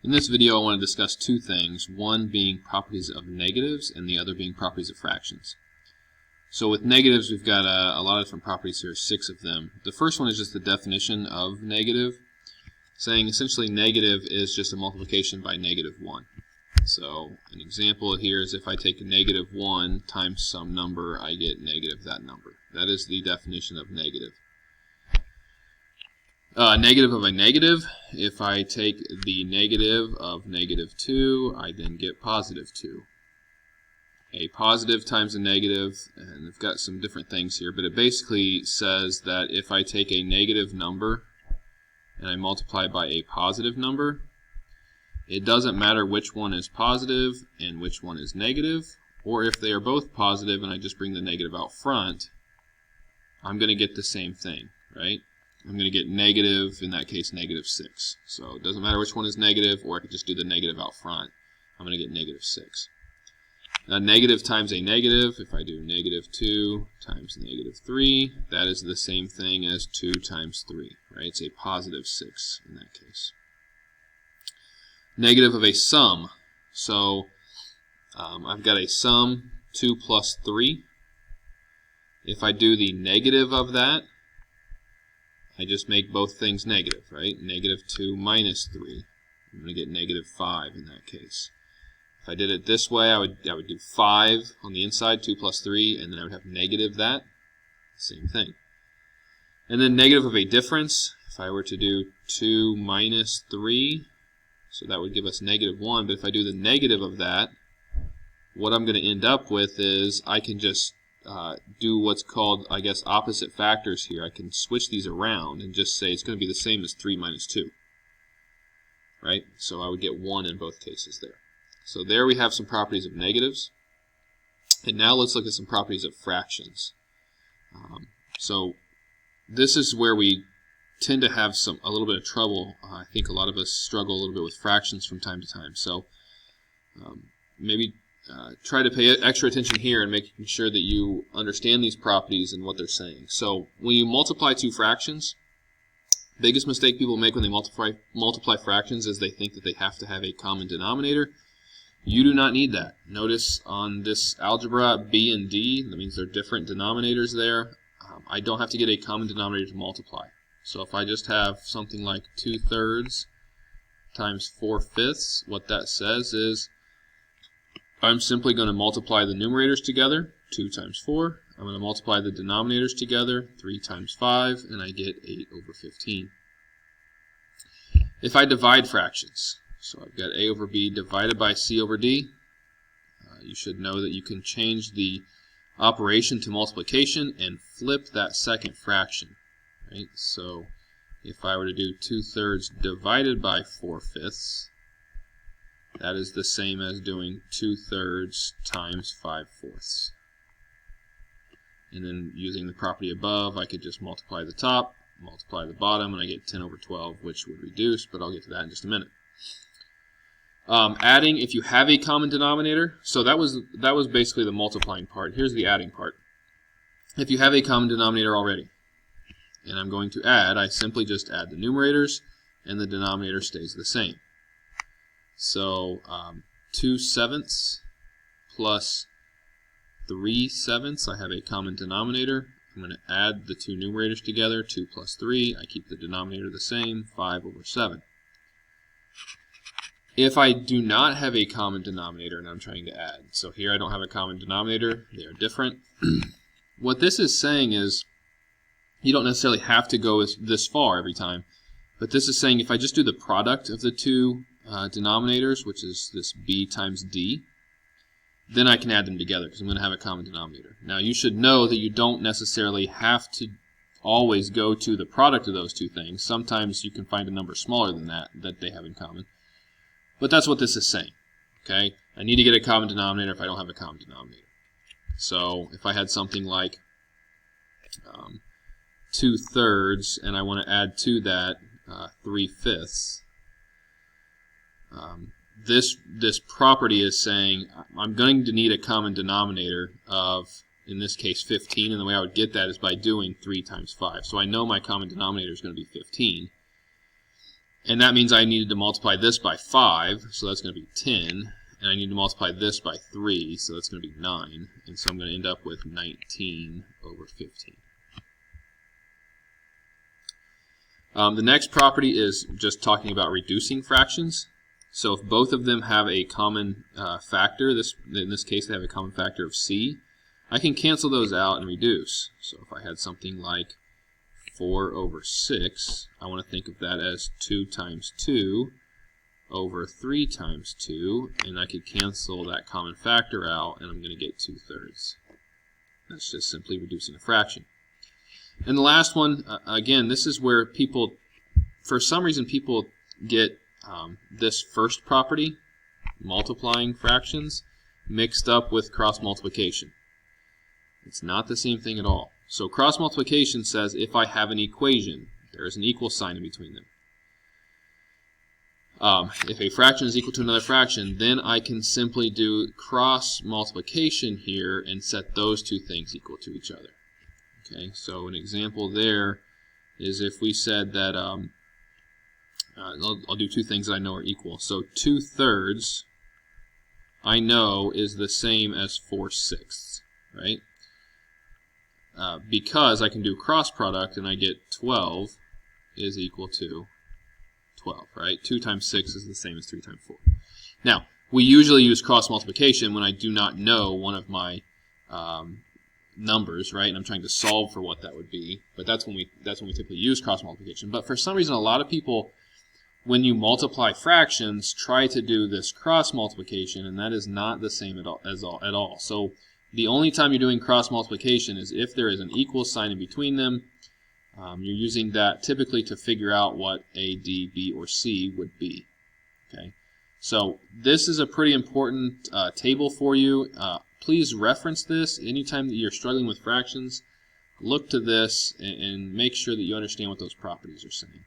In this video I want to discuss two things, one being properties of negatives and the other being properties of fractions. So with negatives we've got a lot of different properties here, 6 of them. The first one is just the definition of negative, saying essentially negative is just a multiplication by negative 1. So an example here is if I take a negative 1 times some number, I get negative that number. That is the definition of negative. Negative of a negative, if I take the negative of negative 2, I then get positive 2. A positive times a negative, and I've got some different things here, but it basically says that if I take a negative number and I multiply by a positive number, it doesn't matter which one is positive and which one is negative, or if they are both positive and I just bring the negative out front, I'm going to get the same thing, right? I'm going to get negative, in that case, negative 6. So it doesn't matter which one is negative, or I could just do the negative out front. I'm going to get negative 6. Now, negative times a negative, if I do negative 2 times negative 3, that is the same thing as 2 times 3, right? It's a positive 6 in that case. Negative of a sum. So I've got a sum 2 plus 3. If I do the negative of that, I just make both things negative, right? Negative 2 minus 3. I'm going to get negative 5 in that case. If I did it this way, I would do 5 on the inside, 2 plus 3, and then I would have negative that. Same thing. And then negative of a difference, if I were to do 2 minus 3, so that would give us negative 1, but if I do the negative of that, what I'm going to end up with is I can just do what's called, I guess, opposite factors here. I can switch these around and just say it's going to be the same as 3 minus 2. Right? So I would get 1 in both cases there. So there we have some properties of negatives. And now let's look at some properties of fractions. So this is where we tend to have a little bit of trouble. I think a lot of us struggle a little bit with fractions from time to time. So maybe try to pay extra attention here and making sure that you understand these properties and what they're saying. So when you multiply two fractions, biggest mistake people make when they multiply fractions is they think that they have to have a common denominator. You do not need that. Notice on this algebra B and D, that means they're different denominators there. I don't have to get a common denominator to multiply. So if I just have something like 2/3 times 4/5, what that says is I'm simply going to multiply the numerators together, 2 times 4. I'm going to multiply the denominators together, 3 times 5, and I get 8 over 15. If I divide fractions, so I've got A over B divided by C over D, you should know that you can change the operation to multiplication and flip that second fraction. Right? So if I were to do 2/3 divided by 4/5, that is the same as doing 2/3 times 5/4. And then using the property above, I could just multiply the top, multiply the bottom, and I get 10 over 12, which would reduce, but I'll get to that in just a minute. Adding, if you have a common denominator, so that was basically the multiplying part. Here's the adding part. If you have a common denominator already, and I'm going to add, I simply just add the numerators, and the denominator stays the same. So 2/7 plus 3/7, I have a common denominator. I'm going to add the two numerators together, 2 plus 3. I keep the denominator the same, 5 over 7. If I do not have a common denominator and I'm trying to add, so here I don't have a common denominator, they are different. What this is saying is you don't necessarily have to go this far every time, but this is saying if I just do the product of the two denominators, which is this B times D, then I can add them together because I'm going to have a common denominator. Now you should know that you don't necessarily have to always go to the product of those two things. Sometimes you can find a number smaller than that they have in common. But that's what this is saying. Okay? I need to get a common denominator if I don't have a common denominator. So if I had something like 2/3 and I want to add to that 3/5, this property is saying I'm going to need a common denominator of, in this case, 15, and the way I would get that is by doing 3 times 5. So I know my common denominator is going to be 15. And that means I needed to multiply this by 5, so that's going to be 10. And I need to multiply this by 3, so that's going to be 9. And so I'm going to end up with 19 over 15. The next property is just talking about reducing fractions. So if both of them have a common factor, in this case they have a common factor of c, I can cancel those out and reduce. So if I had something like 4 over 6, I want to think of that as 2 times 2 over 3 times 2, and I could cancel that common factor out, and I'm going to get 2/3. That's just simply reducing a fraction. And the last one, again, this is where people, for some reason, people get this first property, multiplying fractions, mixed up with cross multiplication. It's not the same thing at all. So cross multiplication says if I have an equation, there is an equal sign in between them. If a fraction is equal to another fraction, then I can simply do cross multiplication here and set those two things equal to each other. Okay, so an example there is if we said that, I'll do two things that I know are equal. So 2/3 I know is the same as 4/6, right? Because I can do cross product and I get 12 is equal to 12, right? 2 times 6 is the same as 3 times 4. Now, we usually use cross multiplication when I do not know one of my numbers, right? And I'm trying to solve for what that would be. But that's when we typically use cross multiplication. But for some reason, a lot of people, when you multiply fractions, try to do this cross multiplication, and that is not the same at all. So the only time you're doing cross multiplication is if there is an equal sign in between them. You're using that typically to figure out what A, D, B, or C would be. Okay, so this is a pretty important table for you. Please reference this anytime that you're struggling with fractions. Look to this and make sure that you understand what those properties are saying.